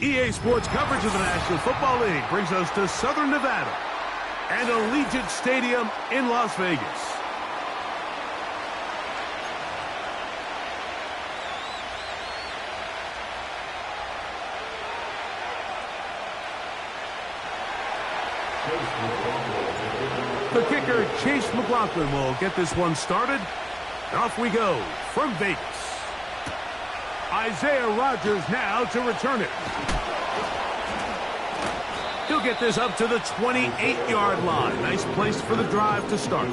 EA Sports coverage of the National Football League brings us to Southern Nevada and Allegiant Stadium in Las Vegas. The kicker, Chase McLaughlin, will get this one started. And off we go from Vegas. Isaiah Rodgers now to return it. He'll get this up to the 28-yard line. Nice place for the drive to start.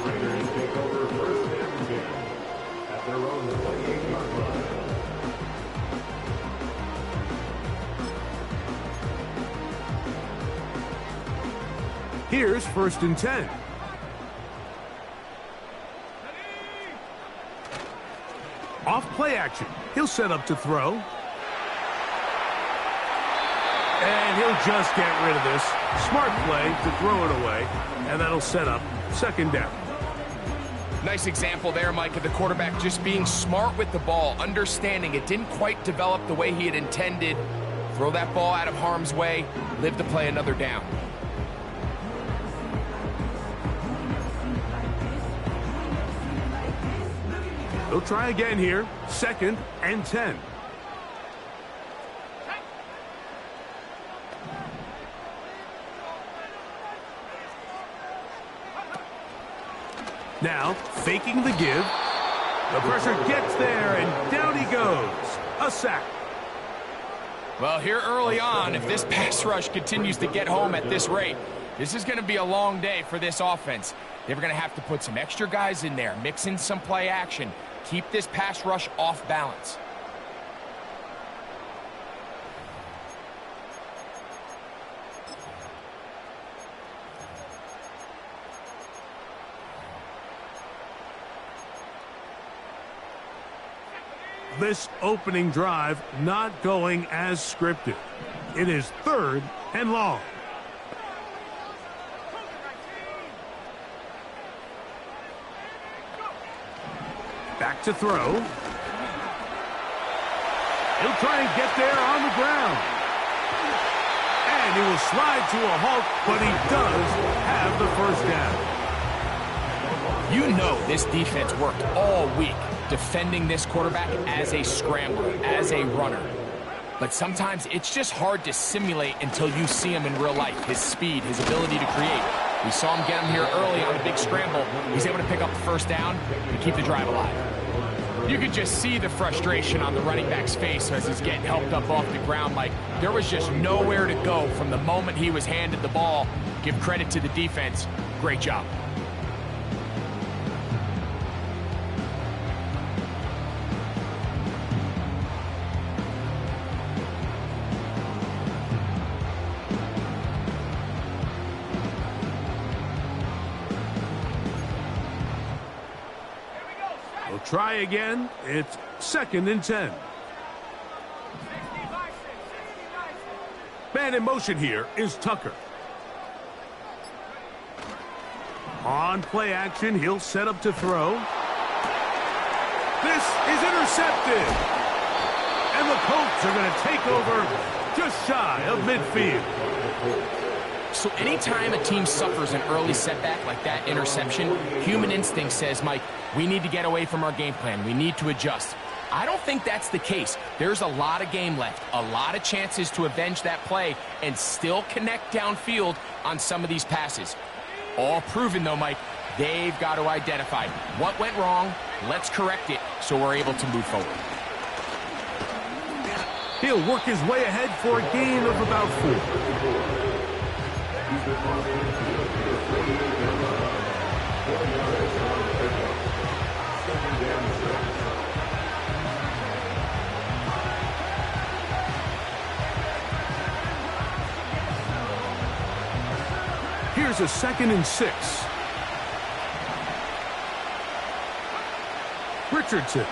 Here's 1st and 10. Off play action. He'll set up to throw. And he'll just get rid of this. Smart play to throw it away. And that'll set up 2nd down. Nice example there, Mike, of the quarterback just being smart with the ball, understanding it didn't quite develop the way he had intended. Throw that ball out of harm's way, live to play another down. He'll try again here. 2nd and 10. Now, faking the give. The pressure gets there, and down he goes. A sack. Well, here early on, if this pass rush continues to get home at this rate, this is going to be a long day for this offense. They're going to have to put some extra guys in there, mix in some play action, keep this pass rush off balance. This opening drive not going as scripted. It is 3rd and long. Back to throw. He'll try and get there on the ground. And he will slide to a halt, but he does have the 1st down. You know this defense worked all week defending this quarterback as a scrambler, as a runner. But sometimes it's just hard to simulate until you see him in real life. His speed, his ability to create. We saw him get him here early on a big scramble. He's able to pick up the 1st down and keep the drive alive. You could just see the frustration on the running back's face as he's getting helped up off the ground. Like, there was just nowhere to go from the moment he was handed the ball. Give credit to the defense. Great job. Try again. It's 2nd and 10. Man in motion here is Tucker. On play action, he'll set up to throw. This is intercepted. And the Colts are going to take over just shy of midfield. So anytime a team suffers an early setback like that interception, human instinct says, Mike, we need to get away from our game plan. We need to adjust. I don't think that's the case. There's a lot of game left, a lot of chances to avenge that play and still connect downfield on some of these passes. All proven, though, Mike, they've got to identify what went wrong, let's correct it so we're able to move forward. He'll work his way ahead for a gain of about 4. Here's a 2nd and 6. Richardson.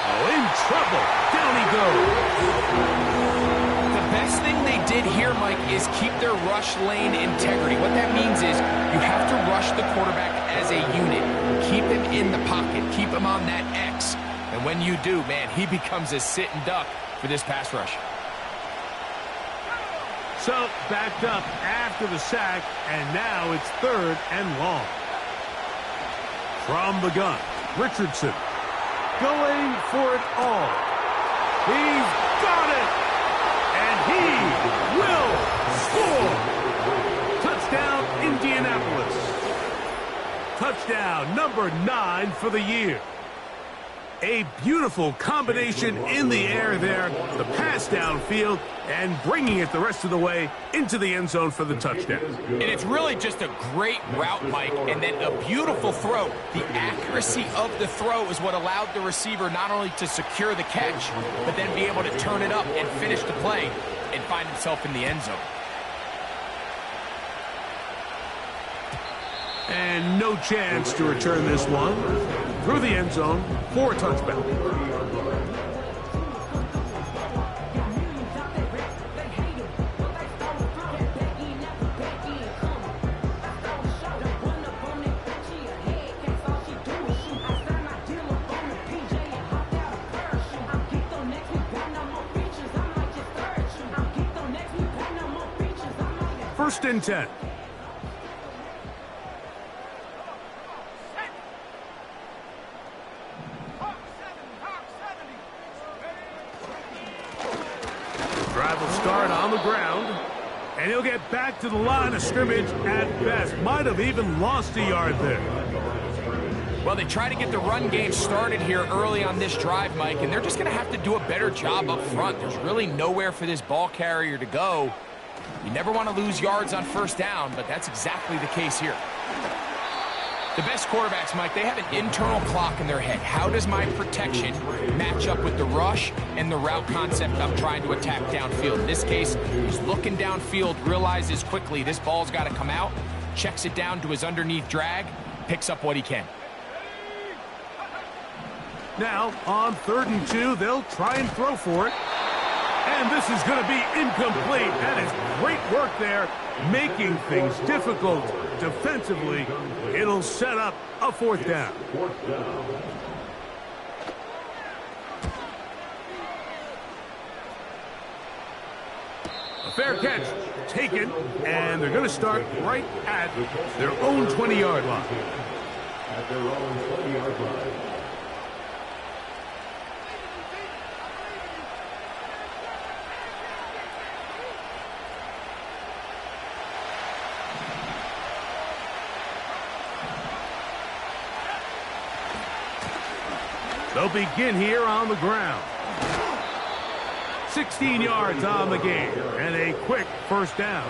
Oh, in trouble. Down he goes. The best thing they did here, Mike, is keep their rush lane integrity. What that means is you have to rush the quarterback as a unit. Keep him in the pocket. Keep him on that X. And when you do, man, he becomes a sitting duck for this pass rush. So, backed up after the sack, and now it's 3rd and long. From the gun, Richardson going for it all. He's got it! And he will score! Touchdown, Indianapolis. Touchdown number 9 for the year. A beautiful combination in the air there, the pass downfield, and bringing it the rest of the way into the end zone for the touchdown. And it's really just a great route, Mike, and then a beautiful throw. The accuracy of the throw is what allowed the receiver not only to secure the catch, but then be able to turn it up and finish the play and find himself in the end zone. And no chance to return this one through the end zone for a touchback. First and 10. Drive will start on the ground, and he'll get back to the line of scrimmage at best. Might have even lost a yard there. Well, they try to get the run game started here early on this drive, Mike, and they're just going to have to do a better job up front. There's really nowhere for this ball carrier to go. You never want to lose yards on first down, but that's exactly the case here. The best quarterbacks, Mike, they have an internal clock in their head. How does my protection match up with the rush and the route concept I'm trying to attack downfield? In this case, he's looking downfield, realizes quickly this ball's got to come out, checks it down to his underneath drag, picks up what he can. Now, on 3rd and 2, they'll try and throw for it. And this is going to be incomplete. That is great work there, making things difficult defensively. It'll set up a 4th down. A fair catch taken, and they're going to start right at their own 20-yard line. At their own 20-yard line. They'll begin here on the ground. 16 yards on the game, and a quick first down.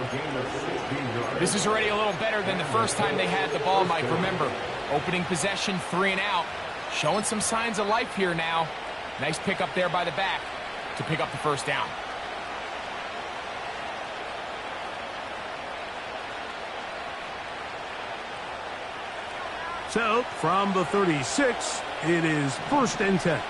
This is already a little better than the first time they had the ball, Mike. Remember, opening possession, 3 and out. Showing some signs of life here now. Nice pick up there by the back to pick up the first down. So, from the 36, it is 1st and 10.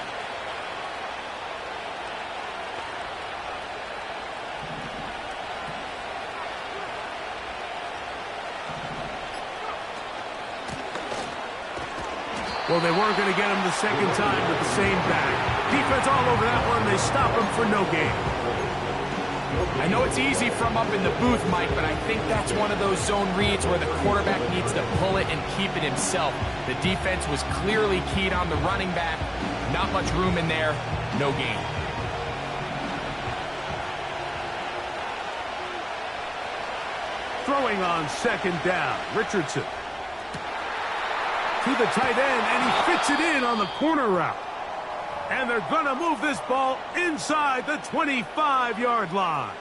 Well, they weren't going to get him the second time with the same back. Defense all over that one. They stop him for no gain. I know it's easy from up in the booth, Mike, but I think that's one of those zone reads where the quarterback needs to pull it and keep it himself. The defense was clearly keyed on the running back. Not much room in there. No gain. Throwing on 2nd down, Richardson. To the tight end, and he fits it in on the corner route. And they're going to move this ball inside the 25-yard line.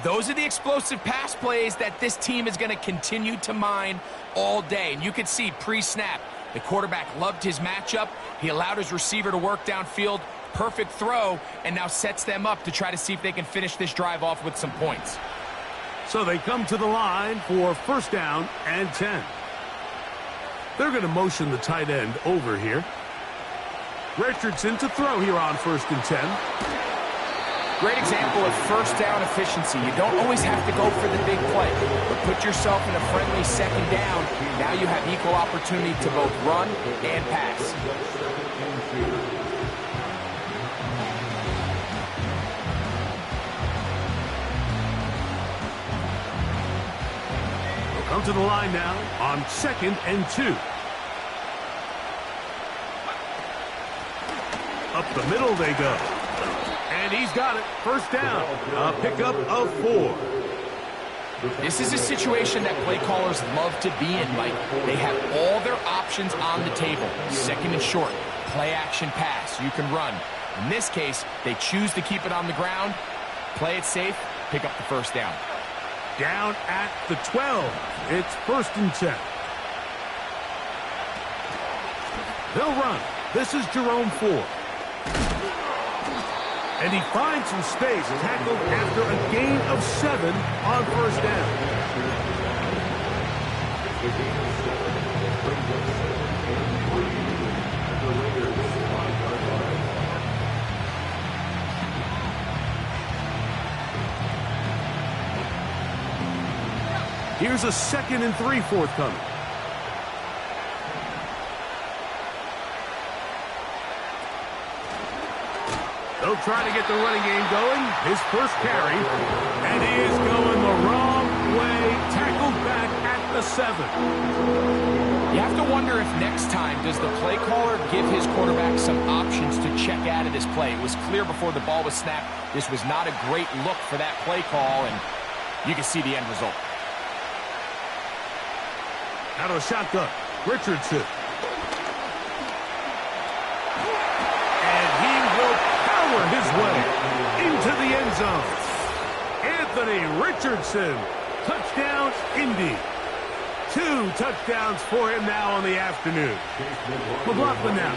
Those are the explosive pass plays that this team is going to continue to mine all day. And you can see pre-snap, the quarterback loved his matchup. He allowed his receiver to work downfield. Perfect throw, and now sets them up to try to see if they can finish this drive off with some points. So they come to the line for 1st down and 10. They're going to motion the tight end over here. Richardson to throw here on 1st and 10. Great example of first down efficiency. You don't always have to go for the big play, but put yourself in a friendly 2nd down. Now you have equal opportunity to both run and pass. down to the line now on 2nd and 2. Up the middle they go. And he's got it. First down. A pickup of 4. This is a situation that play callers love to be in, Mike. They have all their options on the table. 2nd and short. Play action pass. You can run. In this case, they choose to keep it on the ground. Play it safe. Pick up the first down. Down at the 12. It's 1st and 10. They'll run. This is Jerome Ford. And he finds some space, tackled after a gain of 7 on 1st down. Here's a 2nd and 3 forthcoming. They'll try to get the running game going. His first carry. And he is going the wrong way. Tackled back at the 7. You have to wonder if next time does the play caller give his quarterback some options to check out of this play. It was clear before the ball was snapped. This was not a great look for that play call, and you can see the end result. Out of a shotgun, Richardson. And he will power his way into the end zone. Anthony Richardson, touchdown, Indy. 2 touchdowns for him now on the afternoon. McLaughlin now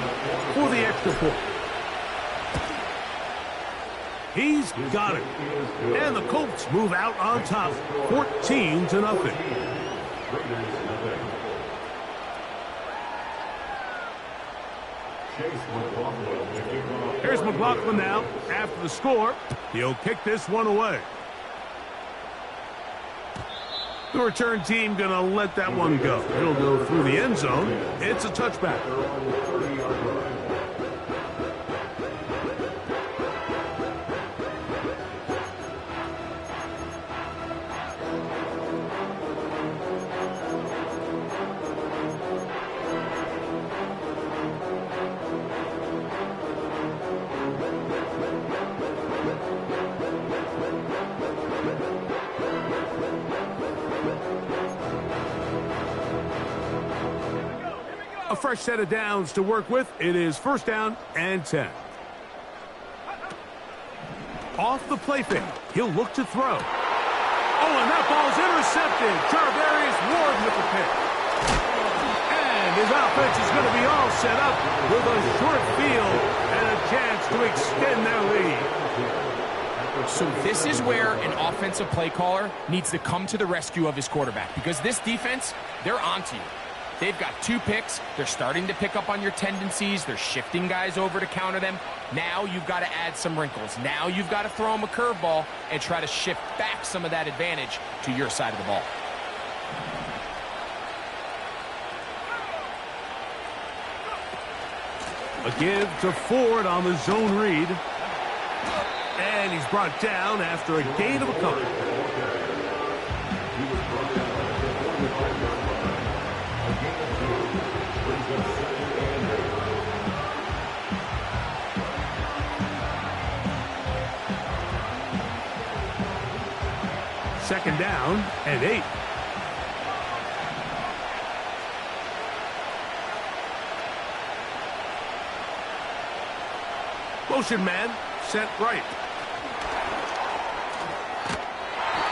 for the extra point. He's got it. And the Colts move out on top, 14-0. Here's McLaughlin now. After the score, he'll kick this one away. The return team going to let that one go. It'll go through the end zone. It's a touchback. A fresh set of downs to work with. It is 1st down and 10. Off the play fake. He'll look to throw. Oh, and that ball's intercepted. Charvarius Ward with the pick. And his offense is going to be all set up with a short field and a chance to extend their lead. So this is where an offensive play caller needs to come to the rescue of his quarterback, because this defense, they're onto you. They've got 2 picks. They're starting to pick up on your tendencies. They're shifting guys over to counter them. Now you've got to add some wrinkles. Now you've got to throw them a curveball and try to shift back some of that advantage to your side of the ball. A give to Ford on the zone read. And he's brought down after a gain of a couple. Second down and 8. Motion man set right.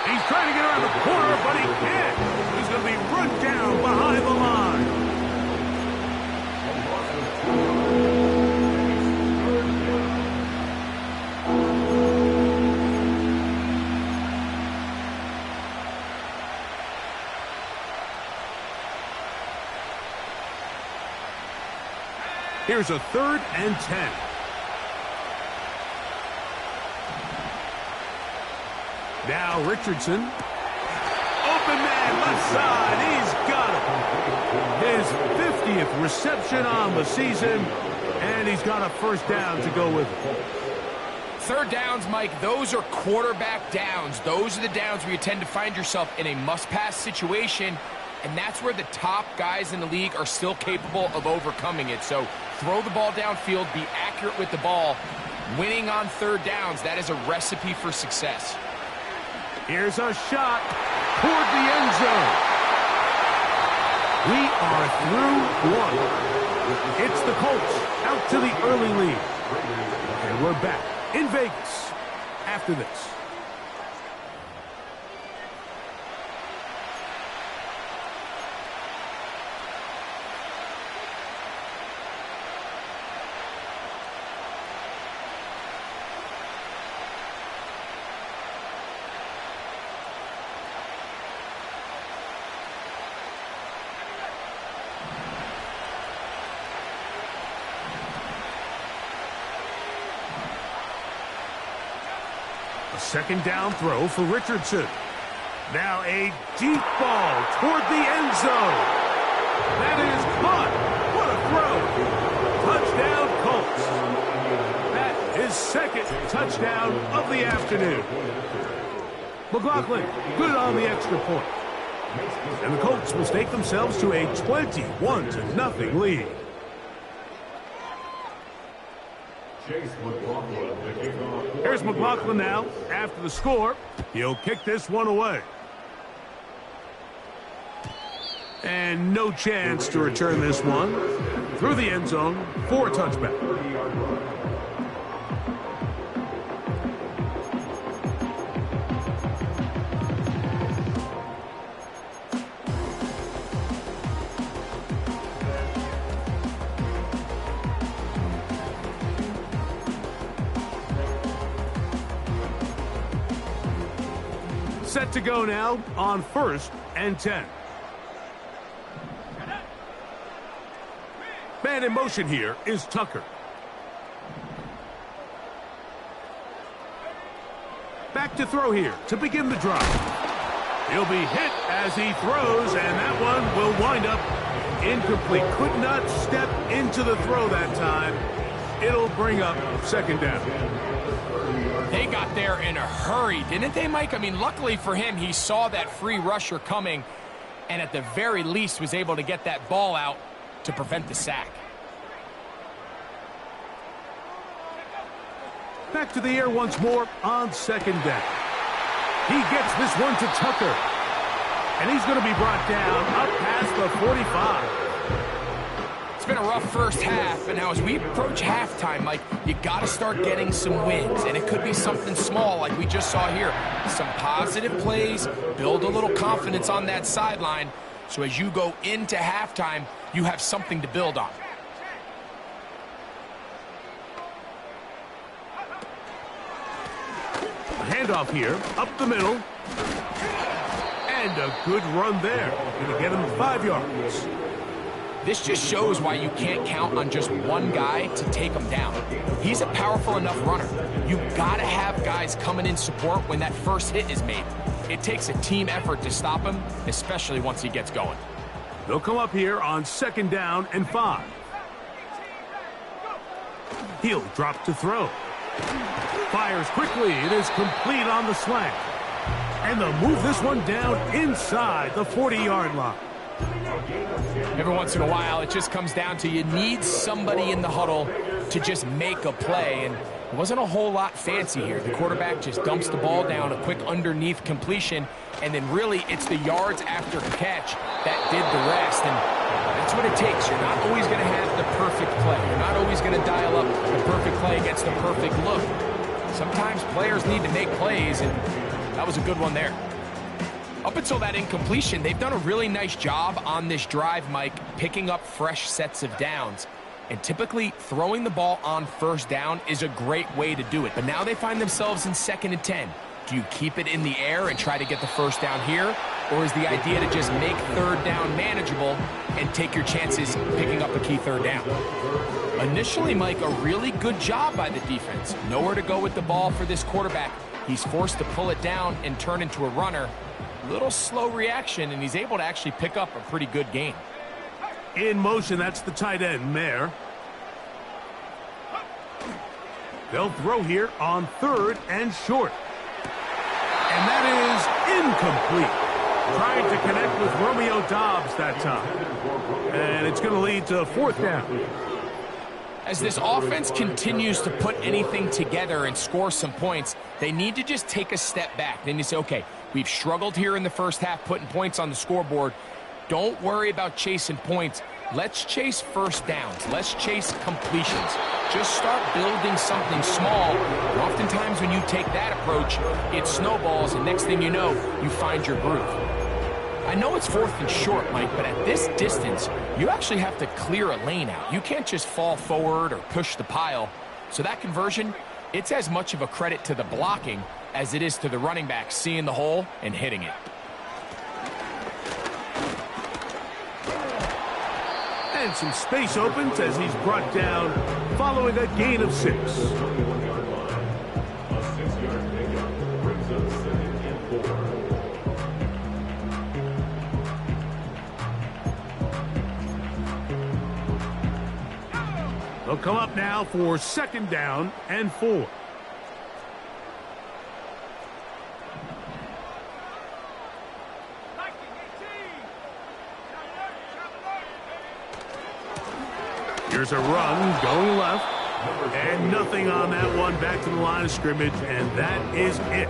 He's trying to get around the corner, but he can't. He's going to be run down behind the line. Here's a 3rd and 10. Now Richardson. Open man left side. He's got it. His 50th reception on the season. And he's got a first down to go with it. 3rd downs, Mike, those are quarterback downs. Those are the downs where you tend to find yourself in a must-pass situation. and that's where the top guys in the league are still capable of overcoming it. So throw the ball downfield, be accurate with the ball. Winning on third downs, that is a recipe for success. Here's a shot toward the end zone. We are through one. It's the Colts out to the early lead. And we're back in Vegas after this. A second down throw for Richardson. Now a deep ball toward the end zone. That is caught. What a throw. Touchdown, Colts. That is second touchdown of the afternoon. McLaughlin, good on the extra point. And the Colts will stake themselves to a 21-0 lead. Here's McLaughlin now. After the score, he'll kick this one away. And no chance to return this one through the end zone for a touchback. Set to go now on 1st and 10. Man in motion here is Tucker. Back to throw here to begin the drive. He'll be hit as he throws, and that one will wind up incomplete. Could not step into the throw that time. It'll bring up second down. They got there in a hurry, didn't they, Mike? I mean, luckily for him, he saw that free rusher coming and at the very least was able to get that ball out to prevent the sack. Back to the air once more on second down. He gets this one to Tucker. And he's going to be brought down up past the 45. It's been a rough first half, and now as we approach halftime, Mike, you got to start getting some wins, and it could be something small like we just saw here. Some positive plays, build a little confidence on that sideline, so as you go into halftime, you have something to build on. Handoff here, up the middle, and a good run there. Going to get him 5 yards. This just shows why you can't count on just one guy to take him down. He's a powerful enough runner. You've got to have guys coming in support when that first hit is made. It takes a team effort to stop him, especially once he gets going. They'll come up here on 2nd down and 5. He'll drop to throw. Fires quickly. It is complete on the slant. And they'll move this one down inside the 40-yard line. Every once in a while, it just comes down to you need somebody in the huddle to just make a play, and it wasn't a whole lot fancy here. The quarterback just dumps the ball down, a quick underneath completion, and then really it's the yards after catch that did the rest, and that's what it takes. You're not always going to have the perfect play. You're not always going to dial up the perfect play against the perfect look. Sometimes players need to make plays, and that was a good one there. Up until that incompletion, they've done a really nice job on this drive, Mike, picking up fresh sets of downs. And typically, throwing the ball on first down is a great way to do it. But now they find themselves in 2nd and 10. Do you keep it in the air and try to get the first down here? Or is the idea to just make third down manageable and take your chances picking up a key third down? Initially, Mike, a really good job by the defense. Nowhere to go with the ball for this quarterback. He's forced to pull it down and turn into a runner. Little slow reaction, and he's able to actually pick up a pretty good gain. In motion, that's the tight end, Mayer. They'll throw here on 3rd and short. And that is incomplete. Trying to connect with Romeo Doubs that time. And it's going to lead to 4th down. As this offense continues to put anything together and score some points, they need to just take a step back. Then you say, okay, we've struggled here in the first half putting points on the scoreboard. Don't worry about chasing points. Let's chase first downs. Let's chase completions. Just start building something small. And oftentimes when you take that approach, it snowballs, and next thing you know, you find your groove. I know it's 4th and short, Mike, but at this distance, you actually have to clear a lane out. You can't just fall forward or push the pile. So that conversion, it's as much of a credit to the blocking as it is to the running back seeing the hole and hitting it. And some space opens as he's brought down following a gain of 6. They'll come up now for 2nd down and 4. Here's a run going left. And nothing on that one. Back to the line of scrimmage, and that is it.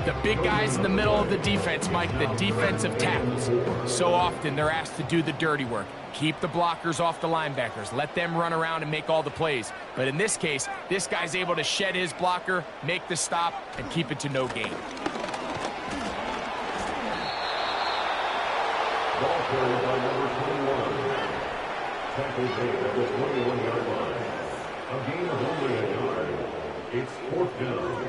The big guys in the middle of the defense, Mike, the defensive tackles. So often they're asked to do the dirty work. Keep the blockers off the linebackers. Let them run around and make all the plays. But in this case, this guy's able to shed his blocker, make the stop, and keep it to no gain. Ball carried by number 21. Tackle made at the 21-yard line. A gain of only a yard. It's 4th down.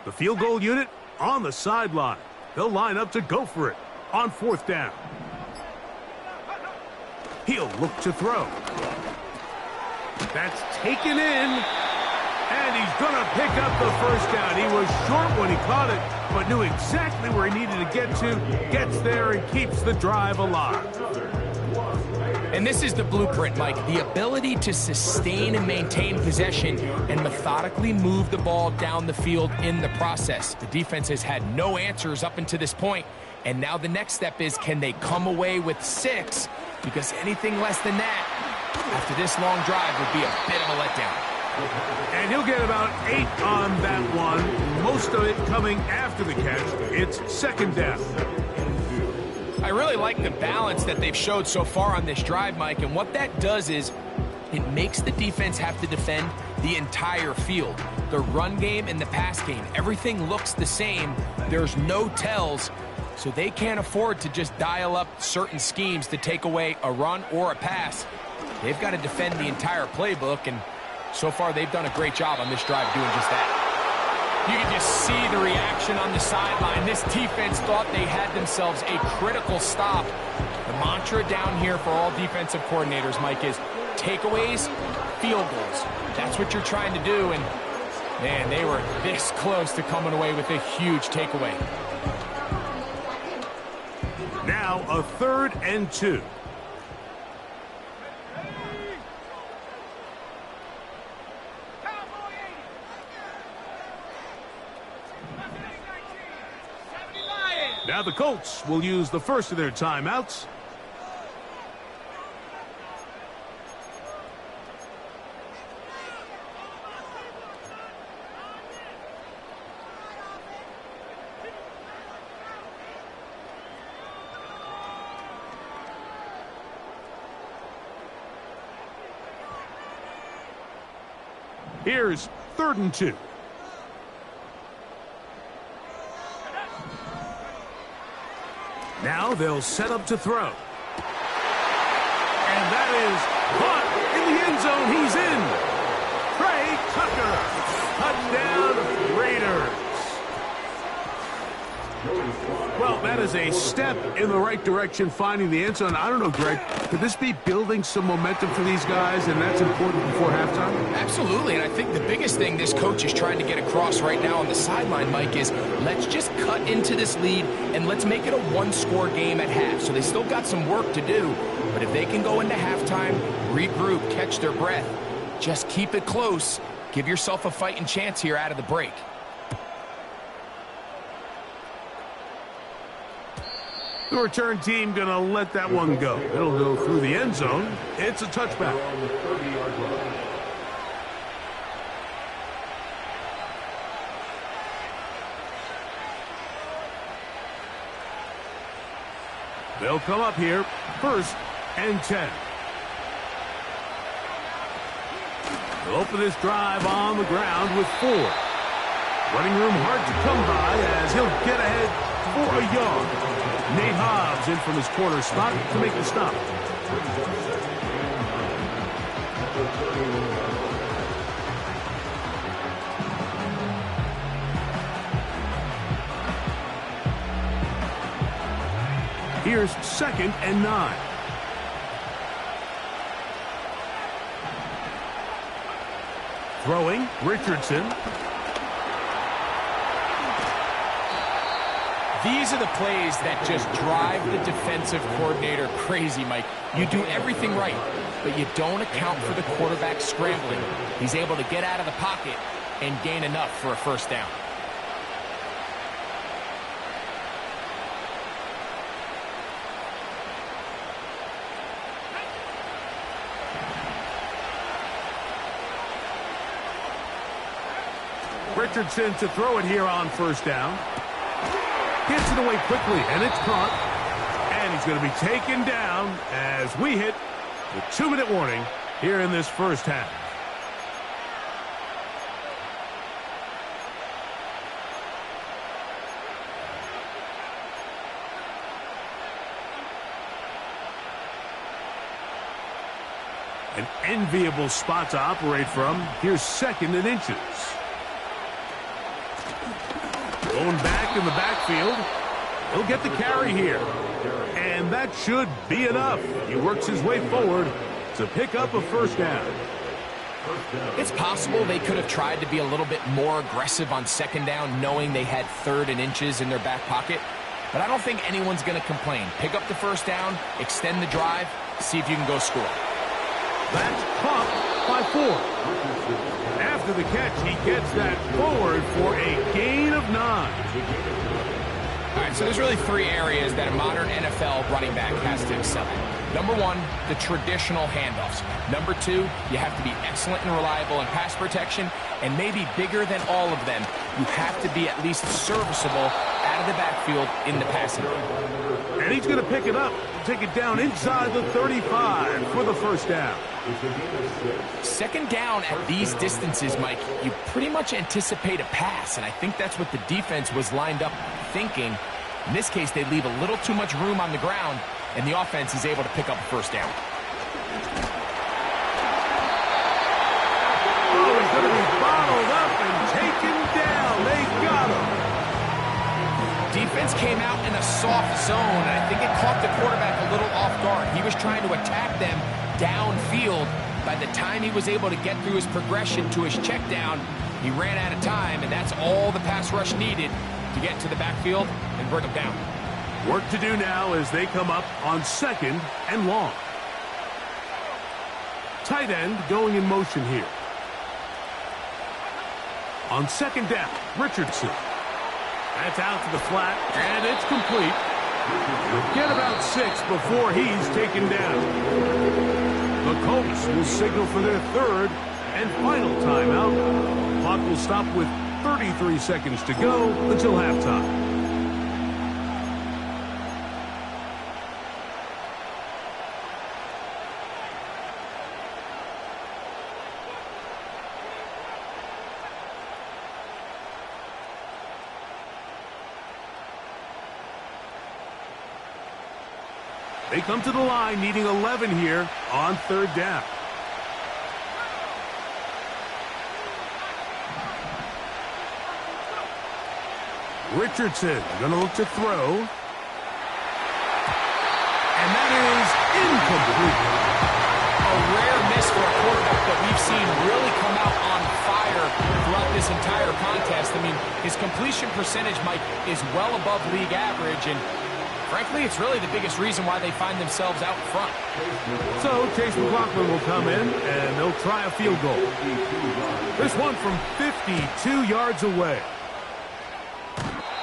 The field goal unit on the sideline. They'll line up to go for it on 4th down. He'll look to throw. That's taken in, and he's going to pick up the 1st down. He was short when he caught it, but knew exactly where he needed to get to, gets there, and keeps the drive alive. And this is the blueprint, Mike. The ability to sustain and maintain possession and methodically move the ball down the field in the process. The defense has had no answers up until this point, and now the next step is, can they come away with 6? Because anything less than that, after this long drive, would be a bit of a letdown. And he'll get about 8 on that one, most of it coming after the catch. It's 2nd down. I really like the balance that they've showed so far on this drive, Mike, and what that does is it makes the defense have to defend the entire field. The run game and the pass game, everything looks the same. There's no tells, so they can't afford to just dial up certain schemes to take away a run or a pass. They've got to defend the entire playbook, and so far they've done a great job on this drive doing just that. You can just see the reaction on the sideline. This defense thought they had themselves a critical stop. The mantra down here for all defensive coordinators, Mike, is takeaways, field goals. That's what you're trying to do, and, man, they were this close to coming away with a huge takeaway. Now a 3rd and 2. Now the Colts will use the first of their timeouts. Here's 3rd and 2. Now they'll set up to throw. And that is caught in the end zone. He's in. Trey Tucker. Touchdown, Raiders. Well, Well, that is a step in the right direction, finding the end zone. I don't know, Greg, could this be building some momentum for these guys, and that's important before halftime? Absolutely, and I think the biggest thing this coach is trying to get across right now on the sideline, Mike, is let's just cut into this lead, and let's make it a one-score game at half. So they still got some work to do, but if they can go into halftime, regroup, catch their breath, just keep it close, give yourself a fighting chance here out of the break. The return team going to let that one go. It'll go through the end zone. It's a touchback. They'll come up here, 1st and 10. They'll open this drive on the ground with 4. Running room hard to come by as he'll get ahead for a yard. Nate Hobbs in from his corner spot to make the stop. Here's 2nd and 9. Throwing, Richardson. These are the plays that just drive the defensive coordinator crazy, Mike. You do everything right, but you don't account for the quarterback scrambling. He's able to get out of the pocket and gain enough for a 1st down. Richardson to throw it here on 1st down. Gets it away quickly, and it's caught. And he's going to be taken down as we hit the 2-minute warning here in this 1st half. An enviable spot to operate from. Here's 2nd and inches. Going back in the backfield. He'll get the carry here. And that should be enough. He works his way forward to pick up a 1st down. It's possible they could have tried to be a little bit more aggressive on 2nd down, knowing they had 3rd and inches in their back pocket. But I don't think anyone's going to complain. Pick up the 1st down, extend the drive, see if you can go score. That's caught by 4. After the catch, he gets that forward for a gain of 9. All right, so there's really 3 areas that a modern NFL running back has to excel at. Number 1, the traditional handoffs. Number 2, you have to be excellent and reliable in pass protection. And maybe bigger than all of them, you have to be at least serviceable out of the backfield in the passing game. And he's going to pick it up, take it down inside the 35 for the 1st down. 2nd down at these distances, Mike, you pretty much anticipate a pass, and I think that's what the defense was lined up thinking. In this case, they leave a little too much room on the ground, and the offense is able to pick up a 1st down. Oh, he's going to be bottled up and taken down. They got him. Defense came out in a soft zone, and I think it caught the quarterback a little off guard. He was trying to attack them downfield. By the time he was able to get through his progression to his check down, he ran out of time, and that's all the pass rush needed to get to the backfield and bring him down. Work to do now as they come up on 2nd and long. Tight end going in motion here. On 2nd down, Richardson. That's out to the flat, and it's complete. Get about 6 before he's taken down. The Colts will signal for their 3rd and final timeout. Clock will stop with 33 seconds to go until halftime. They come to the line needing 11 here on 3rd down. Richardson going to look to throw. And that is incomplete. A rare miss for a quarterback that we've seen really come out on fire throughout this entire contest. I mean, his completion percentage, Mike, is well above league average, and frankly, it's really the biggest reason why they find themselves out front. So Chase McLaughlin will come in, and they'll try a field goal. This one from 52 yards away.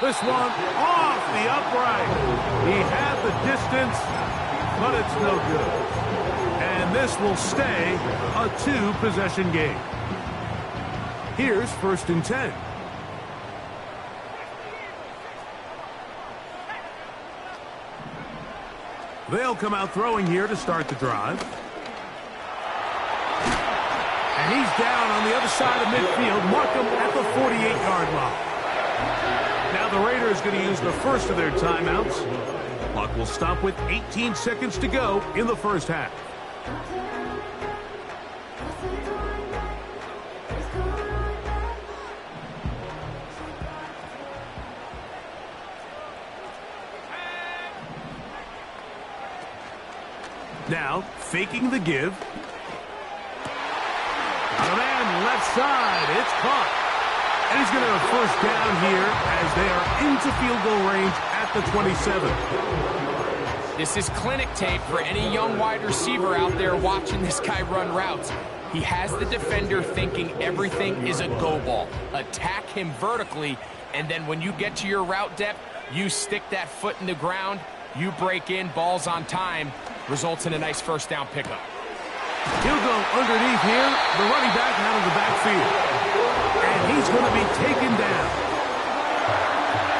This one off the upright. He had the distance, but it's no good. And this will stay a 2-possession game. Here's 1st and 10. They'll come out throwing here to start the drive. And he's down on the other side of midfield. Mark him at the 48-yard line. Now the Raiders going to use the first of their timeouts. Clock will stop with 18 seconds to go in the first half. Now, faking the give. Got a man left side. It's caught. And he's going to have a first down here as they are into field goal range at the 27. This is clinic tape for any young wide receiver out there watching this guy run routes. He has the defender thinking everything is a go ball. Attack him vertically, and then when you get to your route depth, you stick that foot in the ground, you break in, balls on time, results in a nice first down pickup. He'll go underneath here, the running back out of the backfield. And he's going to be taken down.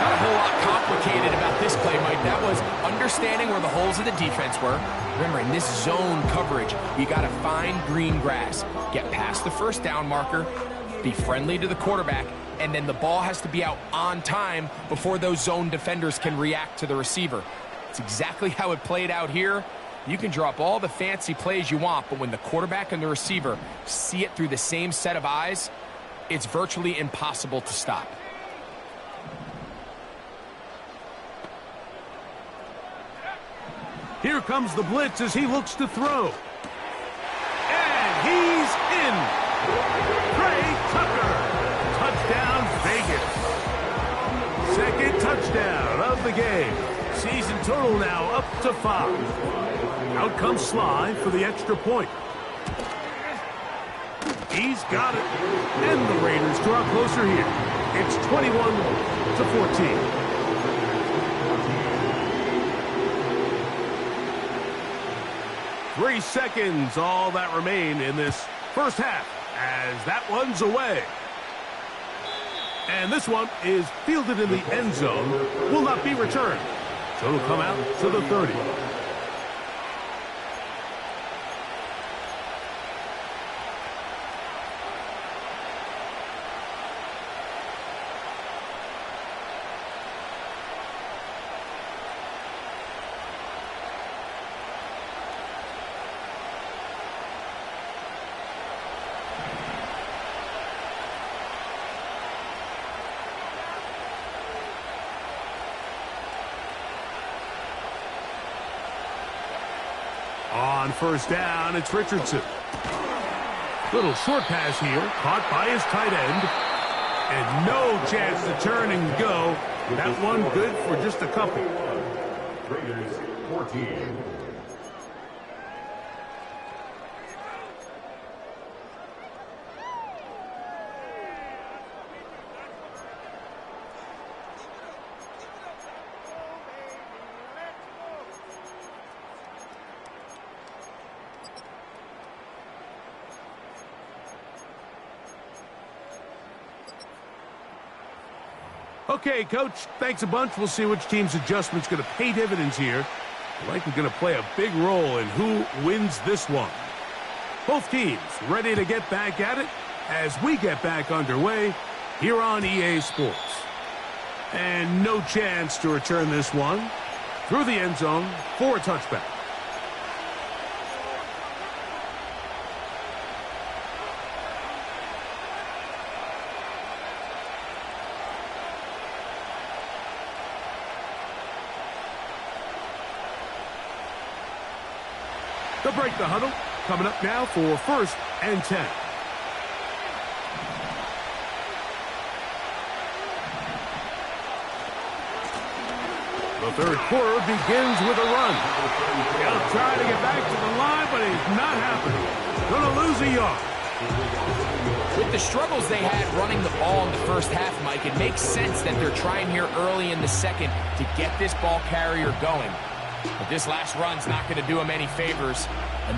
Not a whole lot complicated about this play, Mike. That was understanding where the holes of the defense were. Remember, in this zone coverage, you got to find green grass, get past the first down marker, be friendly to the quarterback, and then the ball has to be out on time before those zone defenders can react to the receiver. It's exactly how it played out here. You can drop all the fancy plays you want, but when the quarterback and the receiver see it through the same set of eyes, it's virtually impossible to stop. Here comes the blitz as he looks to throw. And he's in. Trey Tucker. Touchdown, Vegas. Second touchdown of the game. Season total now up to 5. Out comes Sly for the extra point. He's got it. And the Raiders draw closer here. It's 21-14. 3 seconds, all that remain in this first half as that one's away. And this one is fielded in the end zone, will not be returned. So it'll come out to the 30. On first down, it's Richardson. Little short pass here, caught by his tight end. And no chance to turn and go. That one good for just a couple. Raiders 14. Okay, Coach, thanks a bunch. We'll see which team's adjustment's going to pay dividends here. Likely going to play a big role in who wins this one. Both teams ready to get back at it as we get back underway here on EA Sports. And no chance to return this one through the end zone for a touchback. They'll break the huddle. Coming up now for 1st and 10. The third quarter begins with a run. He'll try to get back to the line, but he's not happening. Gonna lose a yard. With the struggles they had running the ball in the first half, Mike, it makes sense that they're trying here early in the second to get this ball carrier going. But this last run's not going to do him any favors.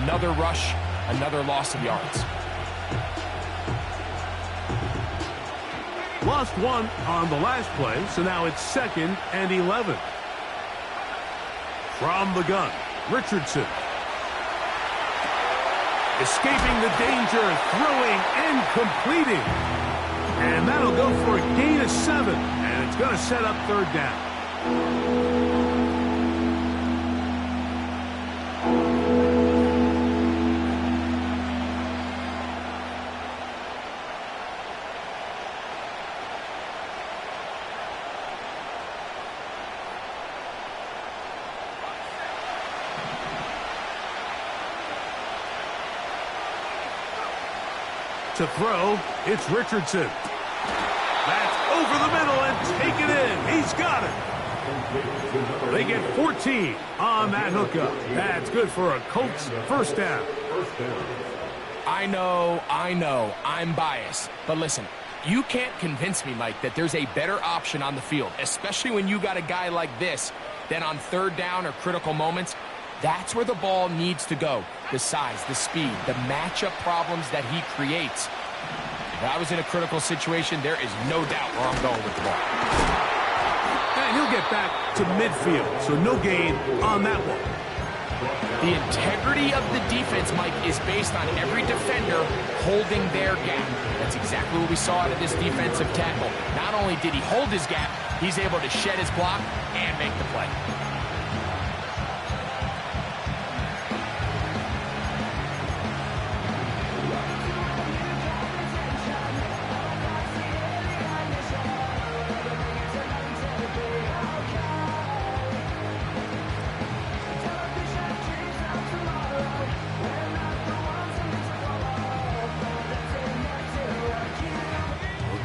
Another rush, another loss of yards. Lost one on the last play, so now it's 2nd and 11. From the gun, Richardson. Escaping the danger, throwing and completing. And that'll go for a gain of 7, and it's going to set up 3rd down. To throw, it's Richardson. That's over the middle and taken in. He's got it. They get 14 on that hookup. That's good for a Colts 1st down. I know, I'm biased. But listen, you can't convince me, Mike, that there's a better option on the field, especially when you got a guy like this, than on 3rd down or critical moments. That's where the ball needs to go. The size, the speed, the matchup problems that he creates. If I was in a critical situation, there is no doubt where I'm going with the ball. And he'll get back to midfield, so no gain on that one. The integrity of the defense, Mike, is based on every defender holding their gap. That's exactly what we saw out of this defensive tackle. Not only did he hold his gap, he's able to shed his block and make the play.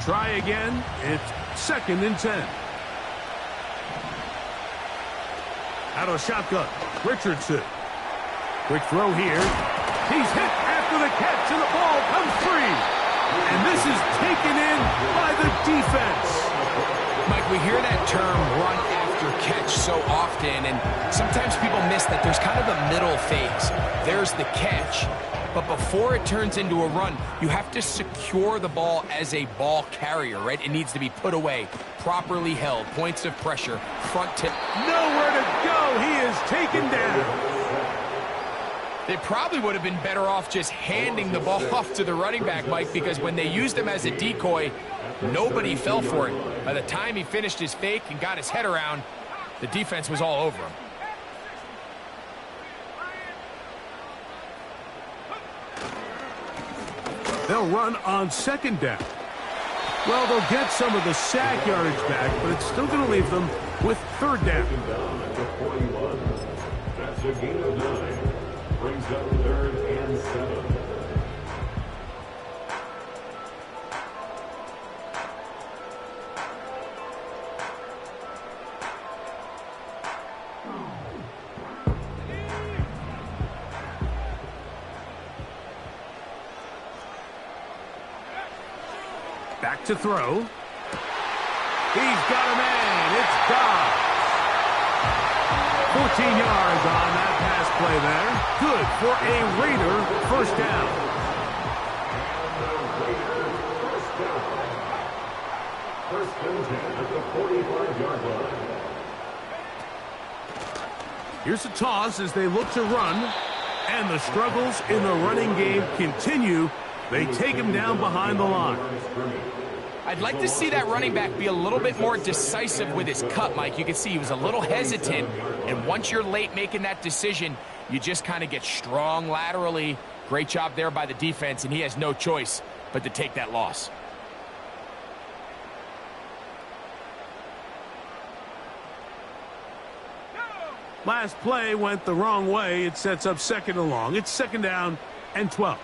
Try again. It's 2nd and 10. Out of shotgun, Richardson. Quick throw here. He's hit after the catch, and the ball comes free. And this is taken in by the defense. Mike, we hear that term run after catch so often, and sometimes people miss that there's kind of a middle phase. There's the catch. But before it turns into a run, you have to secure the ball as a ball carrier, right? It needs to be put away, properly held, points of pressure, front tip. Nowhere to go. He is taken down. They probably would have been better off just handing the ball off to the running back, Mike, because when they used him as a decoy, nobody fell for it. By the time he finished his fake and got his head around, the defense was all over him. They'll run on 2nd down. Well, they'll get some of the sack yardage back, but it's still going to leave them with 3rd down. That's a gain of 9. Brings up 3rd and 7. Back to throw. He's got a man. It's Dobbs. 14 yards on that pass play there. Good for a Raider 1st down. First and 10 at the 45-yard line. Here's a toss as they look to run. And the struggles in the running game continue. They take him down behind the line. I'd like to see that running back be a little bit more decisive with his cut, Mike. You can see he was a little hesitant, and once you're late making that decision, you just kind of get strong laterally. Great job there by the defense, and he has no choice but to take that loss. Last play went the wrong way. It sets up second and long. It's second down and 12.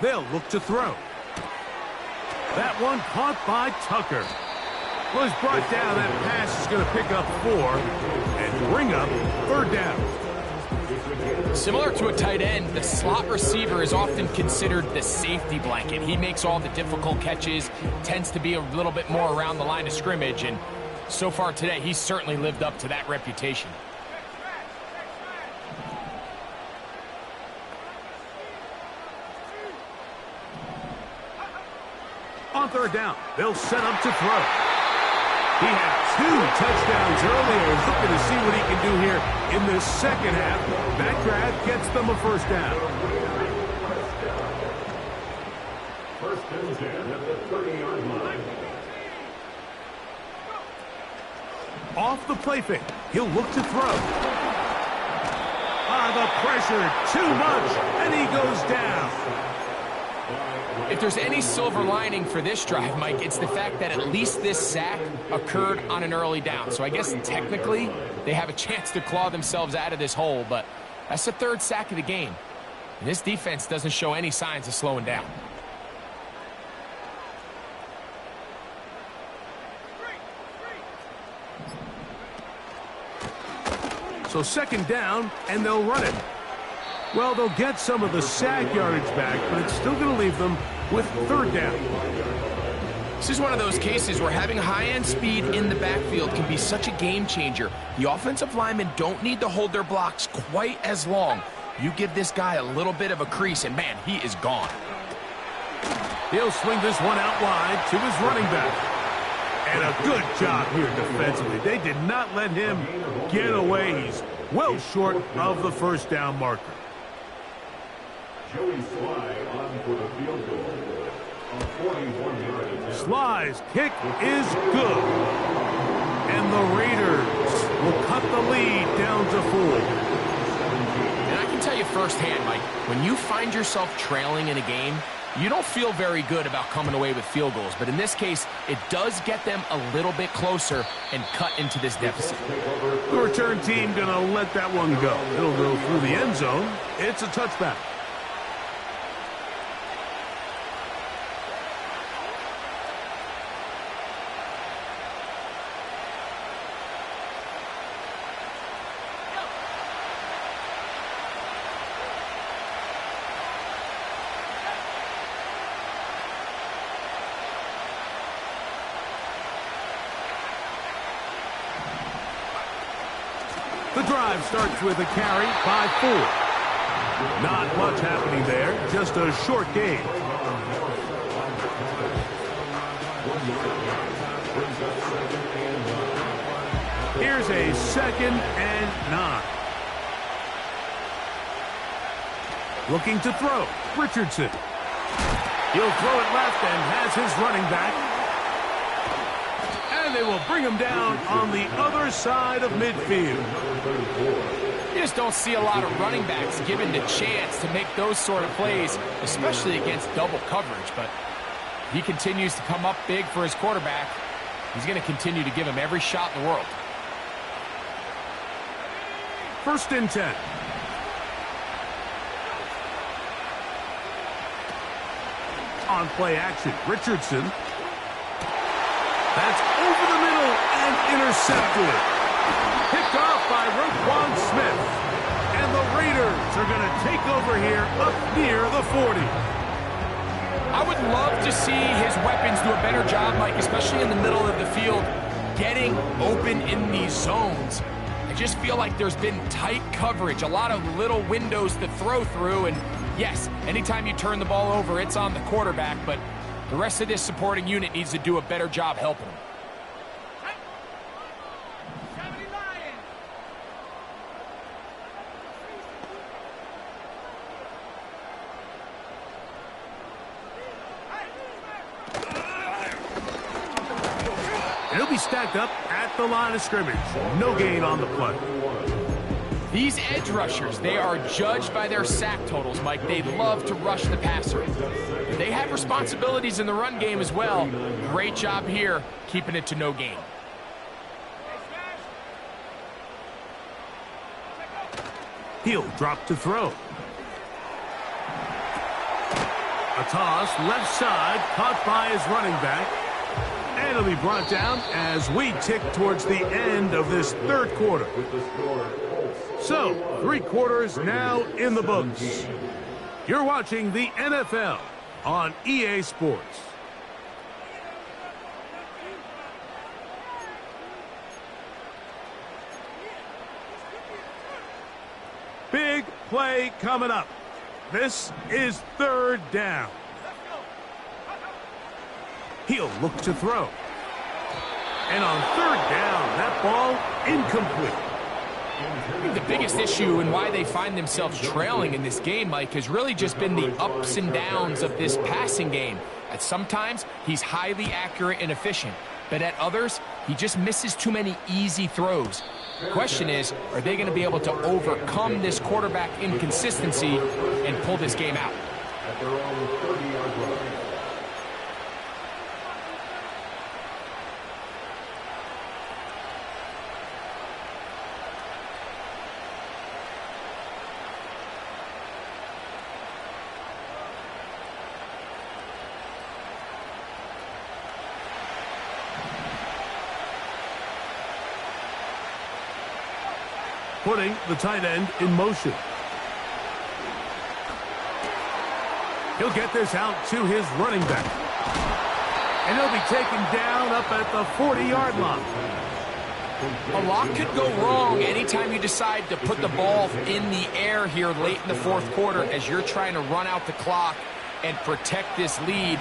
They'll look to throw. That one caught by Tucker. Was brought down. That pass is going to pick up 4 and bring up third down. Similar to a tight end, the slot receiver is often considered the safety blanket. He makes all the difficult catches, tends to be a little bit more around the line of scrimmage, and so far today, he's certainly lived up to that reputation. On third down, they'll set up to throw. He had 2 touchdowns earlier. He's looking to see what he can do here in the second half. That grab gets them a first down. First and 10 at the 30-yard line. Off the play fake, he'll look to throw. The pressure, too much, and he goes down. If there's any silver lining for this drive, Mike, it's the fact that at least this sack occurred on an early down. So I guess technically they have a chance to claw themselves out of this hole, but that's the 3rd sack of the game. And this defense doesn't show any signs of slowing down. So second down, and they'll run it. Well, they'll get some of the sack yardage back, but it's still going to leave them with third down. This is one of those cases where having high-end speed in the backfield can be such a game changer. The offensive linemen don't need to hold their blocks quite as long. You give this guy a little bit of a crease, and man, he is gone. He'll swing this one out wide to his running back. And a good job here defensively. They did not let him get away. He's well short of the first down marker. Joey Sly on for the field goal. A 41-yard attempt. Sly's kick is good. And the Raiders will cut the lead down to 4. And I can tell you firsthand, Mike, when you find yourself trailing in a game, you don't feel very good about coming away with field goals. But in this case, it does get them a little bit closer and cut into this deficit. The return team going to let that one go. It'll go through the end zone. It's a touchback. The drive starts with a carry by 4. Not much happening there, just a short game. Here's a 2nd and 9. Looking to throw, Richardson. He'll throw it left and has his running back. And they will bring him down on the other side of midfield. You just don't see a lot of running backs given the chance to make those sort of plays, especially against double coverage. But he continues to come up big for his quarterback. He's going to continue to give him every shot in the world. First and 10. On play action, Richardson. That's over the middle and intercepted. Picked off by Roquan Smith. And the Raiders are going to take over here up near the 40. I would love to see his weapons do a better job, Mike, especially in the middle of the field, getting open in these zones. I just feel like there's been tight coverage, a lot of little windows to throw through, and yes, anytime you turn the ball over, it's on the quarterback, but the rest of this supporting unit needs to do a better job helping him. He'll be stacked up at the line of scrimmage. No gain on the play. These edge rushers, they are judged by their sack totals, Mike. They love to rush the passer. They have responsibilities in the run game as well. Great job here, keeping it to no gain. He'll drop to throw. A toss, left side, caught by his running back. And it'll be brought down as we tick towards the end of this third quarter. So, 3 quarters now in the books. You're watching the NFL on EA Sports. Big play coming up. This is 3rd down. He'll look to throw. And on 3rd down, that ball incomplete. I think the biggest issue and why they find themselves trailing in this game, Mike, has really just been the ups and downs of this passing game. At sometimes, he's highly accurate and efficient, but at others, he just misses too many easy throws. The question is, are they going to be able to overcome this quarterback inconsistency and pull this game out? At their own 30-yard line. Putting the tight end in motion. He'll get this out to his running back. And he'll be taken down up at the 40-yard line. A lot could go wrong anytime you decide to put the ball in the air here late in the 4th quarter as you're trying to run out the clock and protect this lead.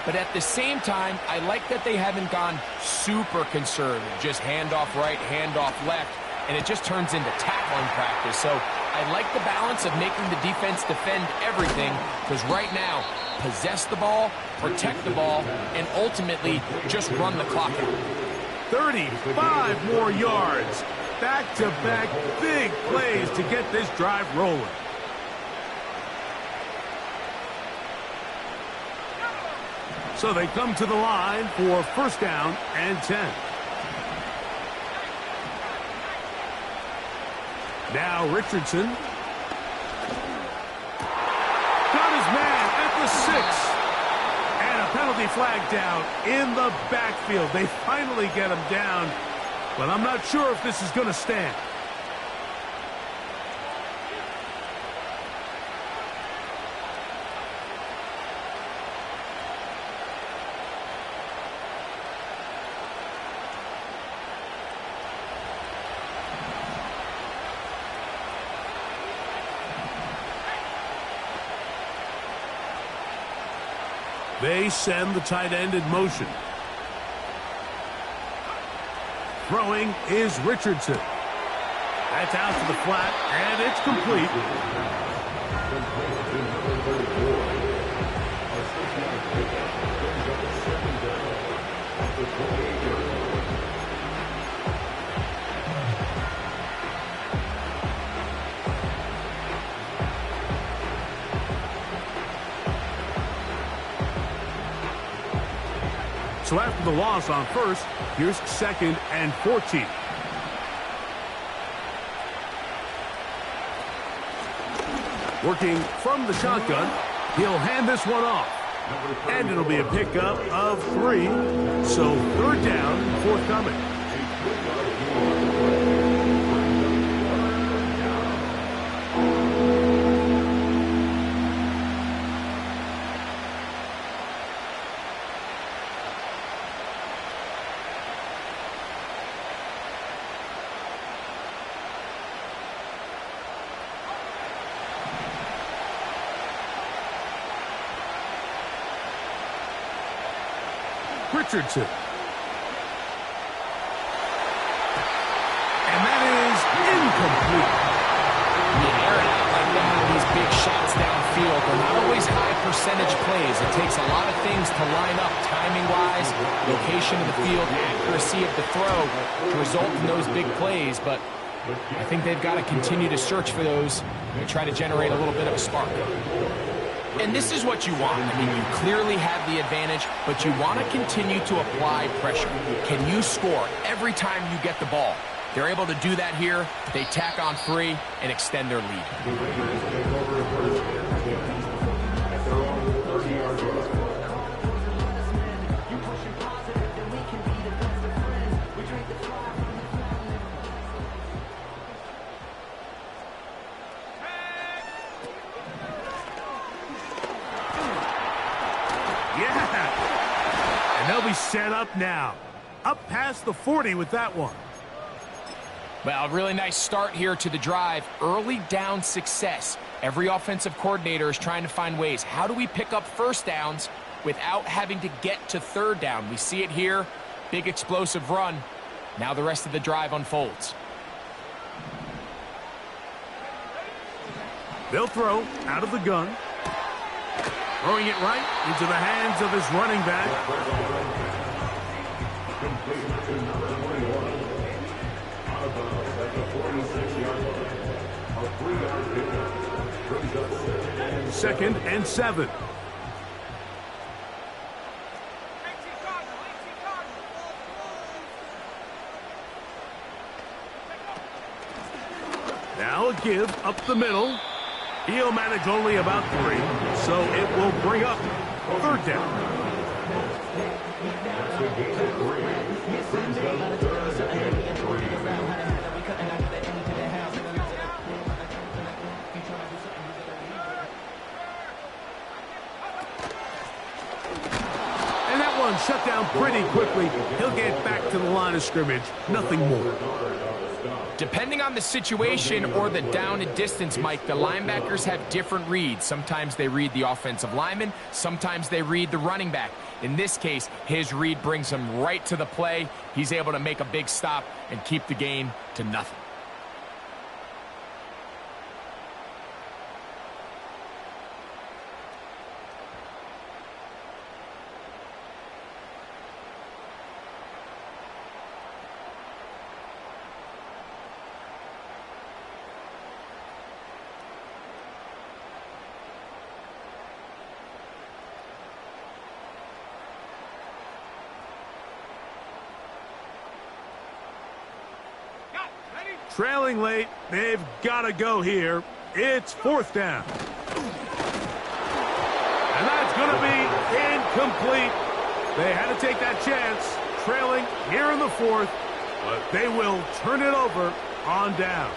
But at the same time, I like that they haven't gone super conservative. Just handoff right, handoff left. And it just turns into tackling practice. So I like the balance of making the defense defend everything, because right now, possess the ball, protect the ball, and ultimately just run the clock out. 35 more yards. Back-to-back big plays to get this drive rolling. So they come to the line for 1st down and 10. Now Richardson. Got his man at the 6. And a penalty flag down in the backfield. They finally get him down, but I'm not sure if this is going to stand. They send the tight end in motion. Throwing is Richardson. That's out to the flat, and it's complete. So after the loss on 1st, here's 2nd and 14. Working from the shotgun, he'll hand this one off. And it'll be a pickup of 3. So 3rd down, forthcoming. Richardson. And that is incomplete. You air it out like that, these big shots downfield, they're not always high percentage plays. It takes a lot of things to line up timing-wise, location of the field, accuracy of the throw to result in those big plays. But I think they've got to continue to search for those and try to generate a little bit of a spark. And this is what you want. I mean, you clearly have the advantage, but you want to continue to apply pressure. Can you score every time you get the ball? They're able to do that here. They tack on 3 and extend their lead. The Raiders take over first and 10 at their own 30-yard line. Yeah! And they'll be set up now. Up past the 40 with that one. Well, a really nice start here to the drive. Early down success. Every offensive coordinator is trying to find ways. How do we pick up first downs without having to get to third down? We see it here. Big explosive run. Now the rest of the drive unfolds. They'll throw out of the gun. Throwing it right into the hands of his running back. Complete to number 21. Out of bounds at the 46-yard line. A 3-yard pickup brings up Second and 7. Now a give up the middle. He'll manage only about 3, so it will bring up third down. to gain of 3. Brings up third and 3. And that one shut down pretty quickly. He'll get back to the line of scrimmage. Nothing more. Depending on the situation or the down and distance, Mike, the linebackers have different reads. Sometimes they read the offensive lineman. Sometimes they read the running back. In this case, his read brings him right to the play. He's able to make a big stop and keep the gain to nothing. Trailing late, they've got to go here. It's fourth down. And that's going to be incomplete. They had to take that chance, trailing here in the fourth, but they will turn it over on downs.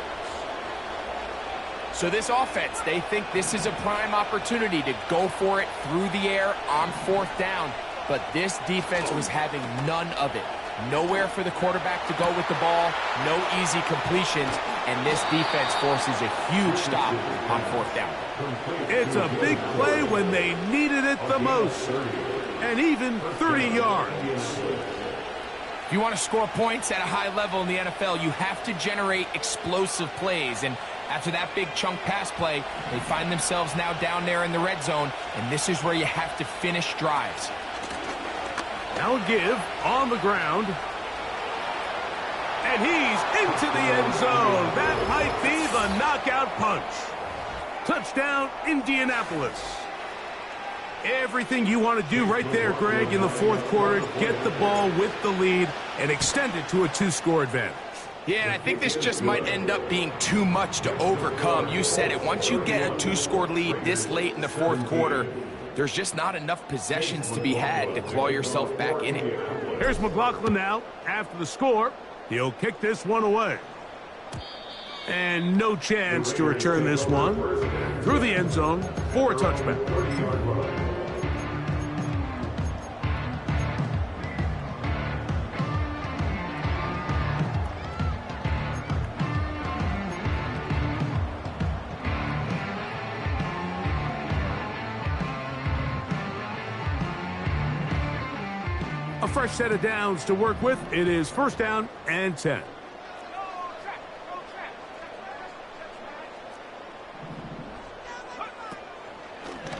So this offense, they think this is a prime opportunity to go for it through the air on fourth down, but this defense was having none of it. Nowhere for the quarterback to go with the ball, no easy completions, and this defense forces a huge stop on fourth down. It's a big play when they needed it the most, and even 30 yards. If you want to score points at a high level in the NFL, you have to generate explosive plays, and after that big chunk pass play, they find themselves now down there in the red zone, and this is where you have to finish drives. Now a give on the ground. And he's into the end zone. That might be the knockout punch. Touchdown, Indianapolis. Everything you want to do right there, Greg, in the fourth quarter. Get the ball with the lead and extend it to a 2-score advantage. Yeah, and I think this just might end up being too much to overcome. You said it. Once you get a 2-score lead this late in the fourth quarter, there's just not enough possessions to be had to claw yourself back in it. Here's McLaughlin now. After the score, he'll kick this one away. And no chance to return this one through the end zone for a touchback. A fresh set of downs to work with. It is first down and 10.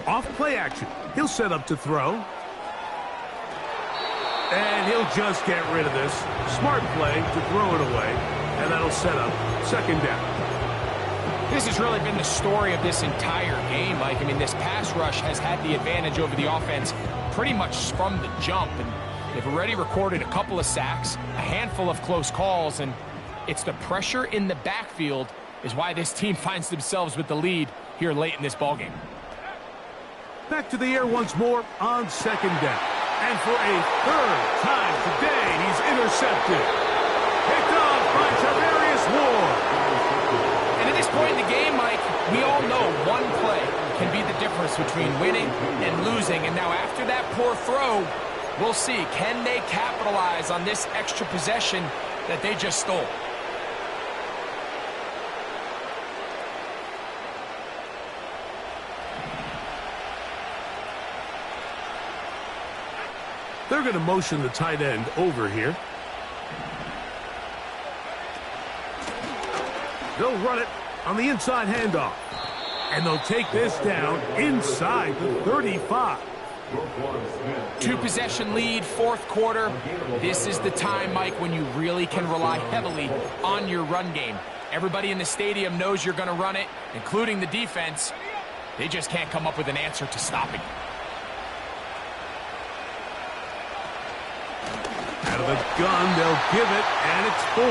Off play action. He'll set up to throw. And he'll just get rid of this. Smart play to throw it away. And that'll set up second down. This has really been the story of this entire game, Mike. I mean, this pass rush has had the advantage over the offense pretty much from the jump. And they've already recorded a couple of sacks, a handful of close calls, and It's the pressure in the backfield is why this team finds themselves with the lead here late in this ballgame. Back to the air once more on second down. And for a third time today, he's intercepted. Picked off by Tavarius Ward. And at this point in the game, Mike, we all know one play can be the difference between winning and losing. And now after that poor throw, we'll see, can they capitalize on this extra possession that they just stole? They're going to motion the tight end over here. They'll run it on the inside handoff. And they'll take this down inside the 35. Two-possession lead, fourth quarter. This is the time, Mike, when you really can rely heavily on your run game. Everybody in the stadium knows you're going to run it, including the defense. They just can't come up with an answer to stopping it. Out of the gun, they'll give it, and it's 4.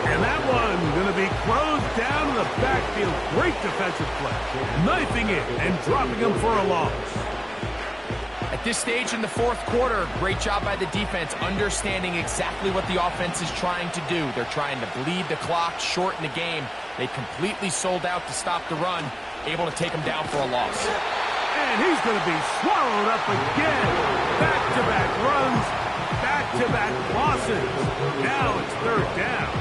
And that one going to be closed down in the backfield. Great defensive play. Knifing it and dropping him for a loss. At this stage in the fourth quarter, great job by the defense, understanding exactly what the offense is trying to do. They're trying to bleed the clock, shorten the game. They completely sold out to stop the run, able to take him down for a loss. And he's going to be swallowed up again. Back-to-back runs. Back-to-back losses. Now it's third down.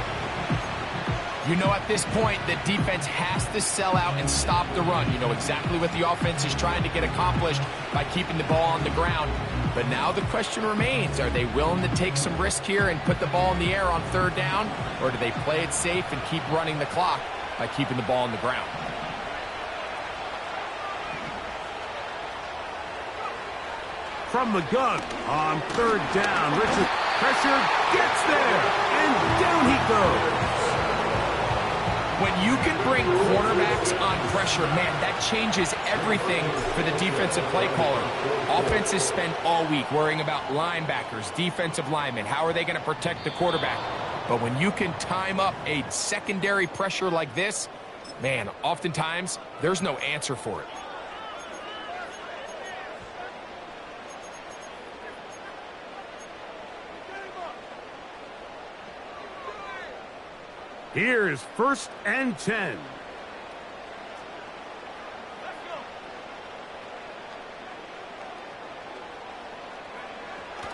You know, at this point, the defense has to sell out and stop the run. You know exactly what the offense is trying to get accomplished by keeping the ball on the ground. But now the question remains, are they willing to take some risk here and put the ball in the air on third down? Or do they play it safe and keep running the clock by keeping the ball on the ground? From the gun on third down. Richard pressure gets there, and down he goes. When you can bring quarterbacks on pressure, man, that changes everything for the defensive play caller. Offenses spend all week worrying about linebackers, defensive linemen. How are they going to protect the quarterback? But when you can time up a secondary pressure like this, man, oftentimes there's no answer for it. Here's first and 10.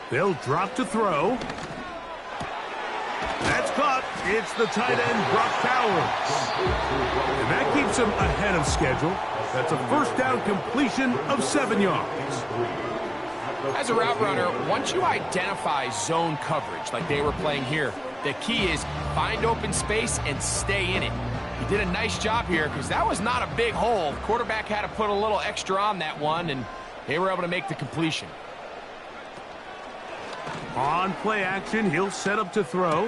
They'll drop to throw. That's caught. It's the tight end, Brock Powers. And that keeps him ahead of schedule. That's a first down completion of 7 yards. As a route runner, once you identify zone coverage like they were playing here, the key is find open space and stay in it. He did a nice job here because that was not a big hole. Quarterback had to put a little extra on that one, and they were able to make the completion. On play action, he'll set up to throw.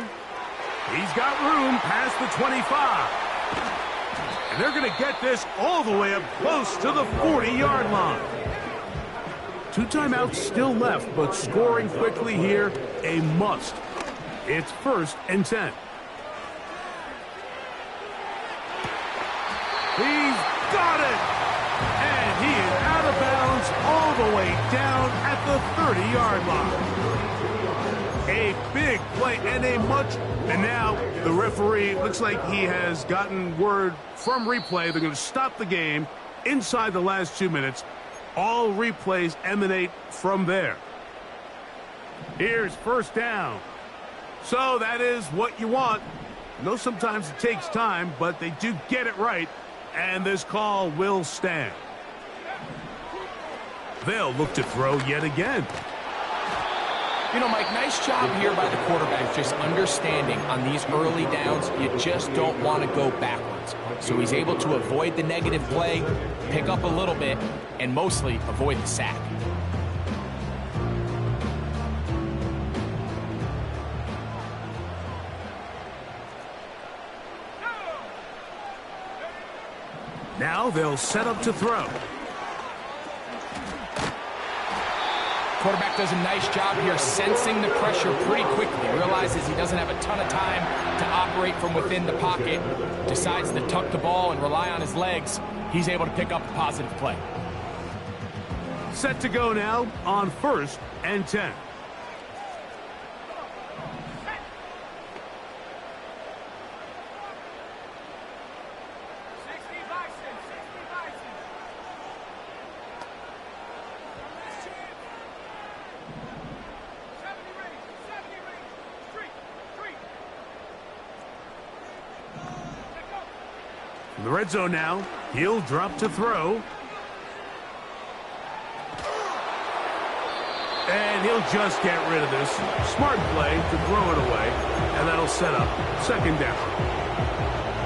He's got room past the 25. And they're going to get this all the way up close to the 40-yard line. 2 timeouts still left, but scoring quickly here, a must. It's first and 10. He's got it! And he is out of bounds all the way down at the 30-yard line. A big play and a much... And now the referee looks like he has gotten word from replay. They're going to stop the game inside the last 2 minutes. All replays emanate from there. Here's first down. So that is what you want. I know sometimes it takes time, but they do get it right, and this call will stand. They'll look to throw yet again. You know, Mike, nice job here by the quarterback, just understanding on these early downs, you just don't want to go backwards. So he's able to avoid the negative play, pick up a little bit, and mostly avoid the sack. Now they'll set up to throw. Quarterback does a nice job here sensing the pressure pretty quickly. Realizes he doesn't have a ton of time to operate from within the pocket. Decides to tuck the ball and rely on his legs. He's able to pick up a positive play. Set to go now on 1st and 10. In the red zone now, he'll drop to throw. And he'll just get rid of this. Smart play to throw it away, and that'll set up 2nd down.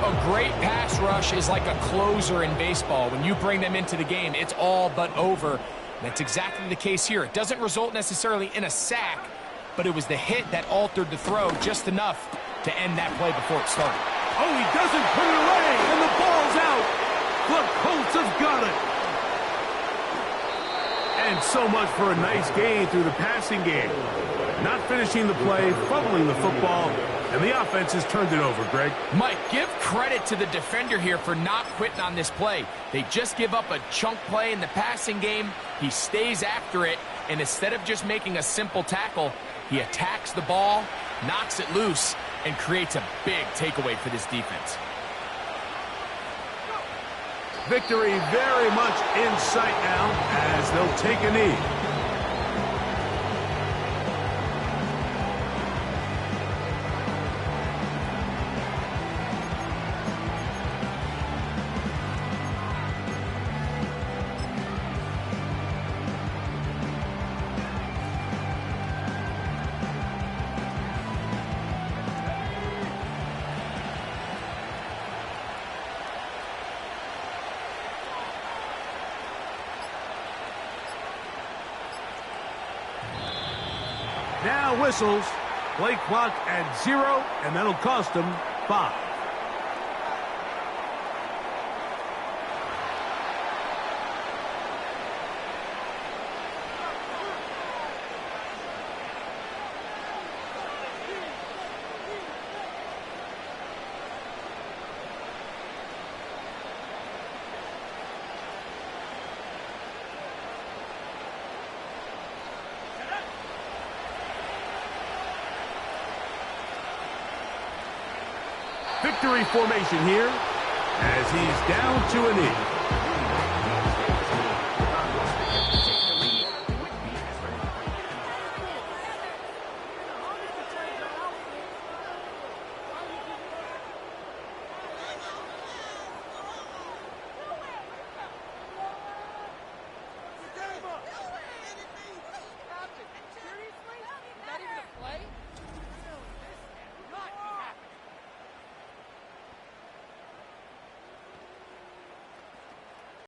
A great pass rush is like a closer in baseball. When you bring them into the game, it's all but over. And that's exactly the case here. It doesn't result necessarily in a sack, but it was the hit that altered the throw just enough to end that play before it started. Oh, he doesn't put it away, and the ball's out. The Colts have got it. And so much for a nice gain through the passing game. Not finishing the play, fumbling the football, and the offense has turned it over, Greg. Mike, give credit to the defender here for not quitting on this play. They just give up a chunk play in the passing game. He stays after it, and instead of just making a simple tackle, he attacks the ball, knocks it loose, and creates a big takeaway for this defense. Victory very much in sight now as they'll take a knee. Now whistles. Play clock at 0, and that'll cost them 5. Victory formation here as he's down to a knee.